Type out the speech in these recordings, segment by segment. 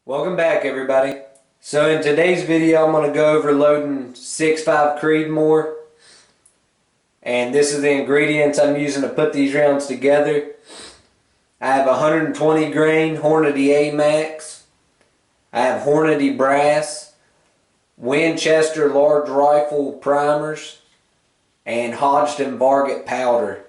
Welcome back, everybody. So in today's video I'm going to go over loading 6.5 Creedmoor, and this is the ingredients I'm using to put these rounds together. I have 120 grain Hornady A-Max, I have Hornady brass, Winchester large rifle primers, and Hodgdon Varget powder.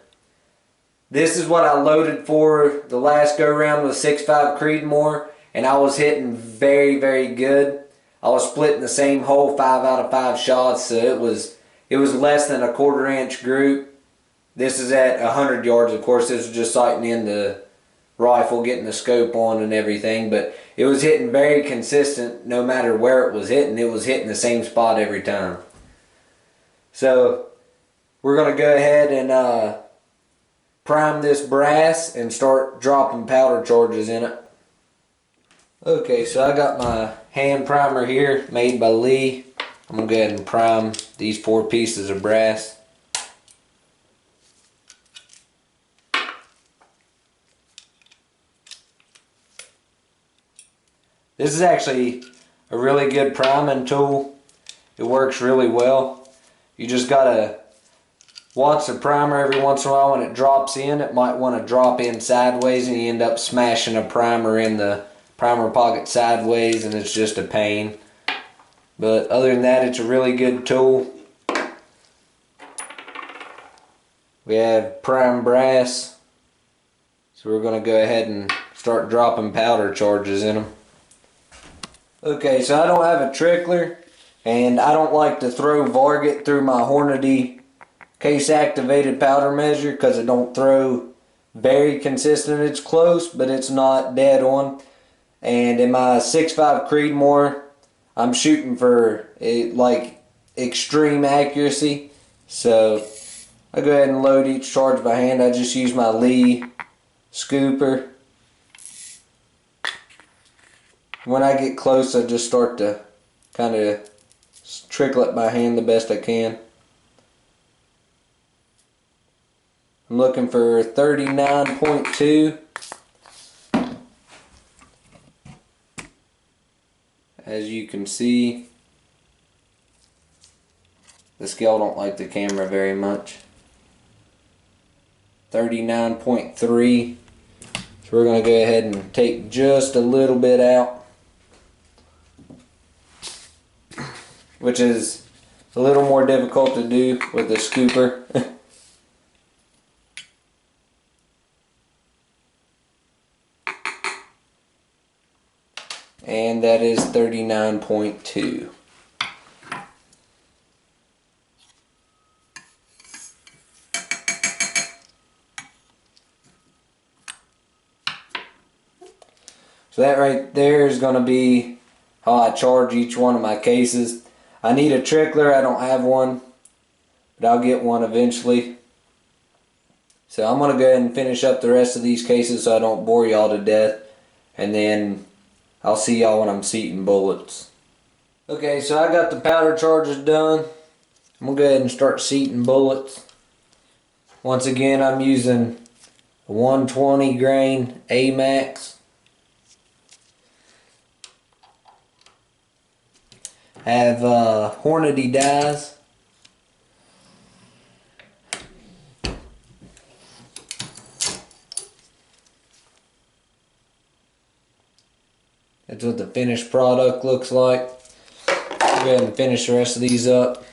This is what I loaded for the last go round with 6.5 Creedmoor, and I was hitting very good. I was splitting the same hole 5 out of 5 shots, so it was less than a 1/4 inch group. This is at 100 yards, of course. This was just sighting in the rifle, getting the scope on and everything, but it was hitting very consistent. No matter where it was hitting the same spot every time. So we're going to go ahead and prime this brass and start dropping powder charges in it. Okay, so I got my hand primer here made by Lee. I'm going to go ahead and prime these 4 pieces of brass. This is actually a really good priming tool. It works really well. You just gotta watch the primer every once in a while. When it drops in, it might want to drop in sideways and you end up smashing a primer in the primer pocket sideways, and it's just a pain. But other than that, it's a really good tool. We have prime brass, so we're going to go ahead and start dropping powder charges in them. Okay, so I don't have a trickler, and I don't like to throw Varget through my Hornady case activated powder measure because it don't throw very consistent. It's close, but it's not dead on. And in my 6.5 Creedmoor, I'm shooting for like extreme accuracy. So I go ahead and load each charge by hand. I just use my Lee scooper. When I get close, I just start to kind of trickle it by hand the best I can. I'm looking for 39.2. As you can see, the scale don't like the camera very much. 39.3. So we're going to go ahead and take just a little bit out, which is a little more difficult to do with the scooper. And that is 39.2. So that right there is going to be how I charge each one of my cases. I need a trickler. I don't have one, but I'll get one eventually. So I'm going to go ahead and finish up the rest of these cases so I don't bore y'all to death, and then I'll see y'all when I'm seating bullets. Okay, so I got the powder charges done. I'm going to go ahead and start seating bullets. Once again, I'm using a 120 grain A-Max. I have Hornady dies. That's what the finished product looks like. Go ahead and finish the rest of these up.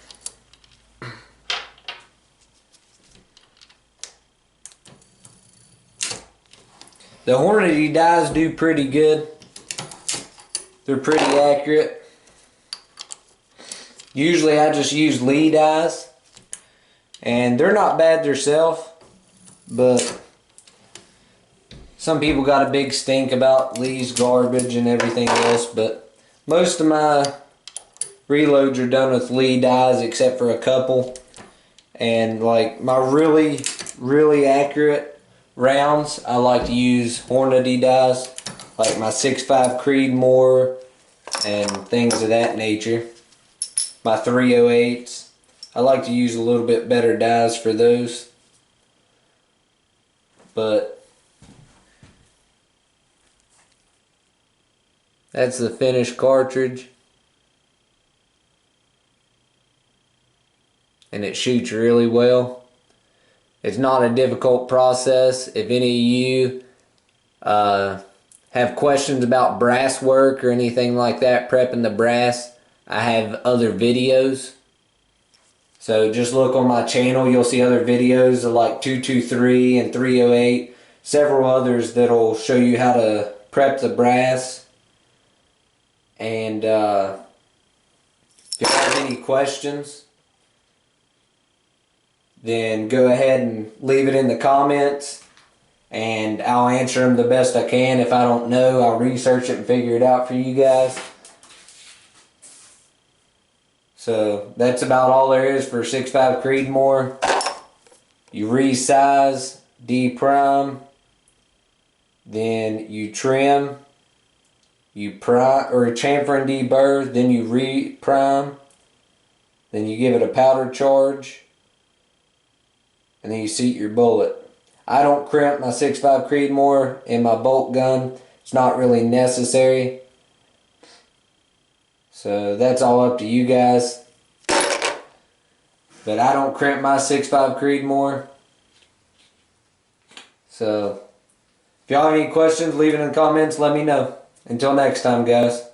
The Hornady dies do pretty good. They're pretty accurate. Usually I just use Lee dies, and they're not bad themselves, but some people got a big stink about Lee's garbage and everything else, but most of my reloads are done with Lee dies except for a couple. And like my really accurate rounds, I like to use Hornady dies, like my 6.5 Creedmoor and things of that nature. My 308s, I like to use a little bit better dies for those. But That's the finished cartridge. And it shoots really well. It's not a difficult process. If any of you have questions about brass work or anything like that, prepping the brass, I have other videos. So just look on my channel. You'll see other videos of like 223 and 308. Several others that'll show you how to prep the brass. And if you have any questions, then go ahead and leave it in the comments. And I'll answer them the best I can. If I don't know, I'll research it and figure it out for you guys. So that's about all there is for 6.5 Creedmoor. You resize, deprime, then you trim, you prime or chamfer and deburr, then you re-prime, then you give it a powder charge, and then you seat your bullet. I don't crimp my 6.5 Creedmoor in my bolt gun. It's not really necessary. So that's all up to you guys. But I don't crimp my 6.5 Creedmoor. So if y'all have any questions, leave it in the comments. Let me know. Until next time, guys.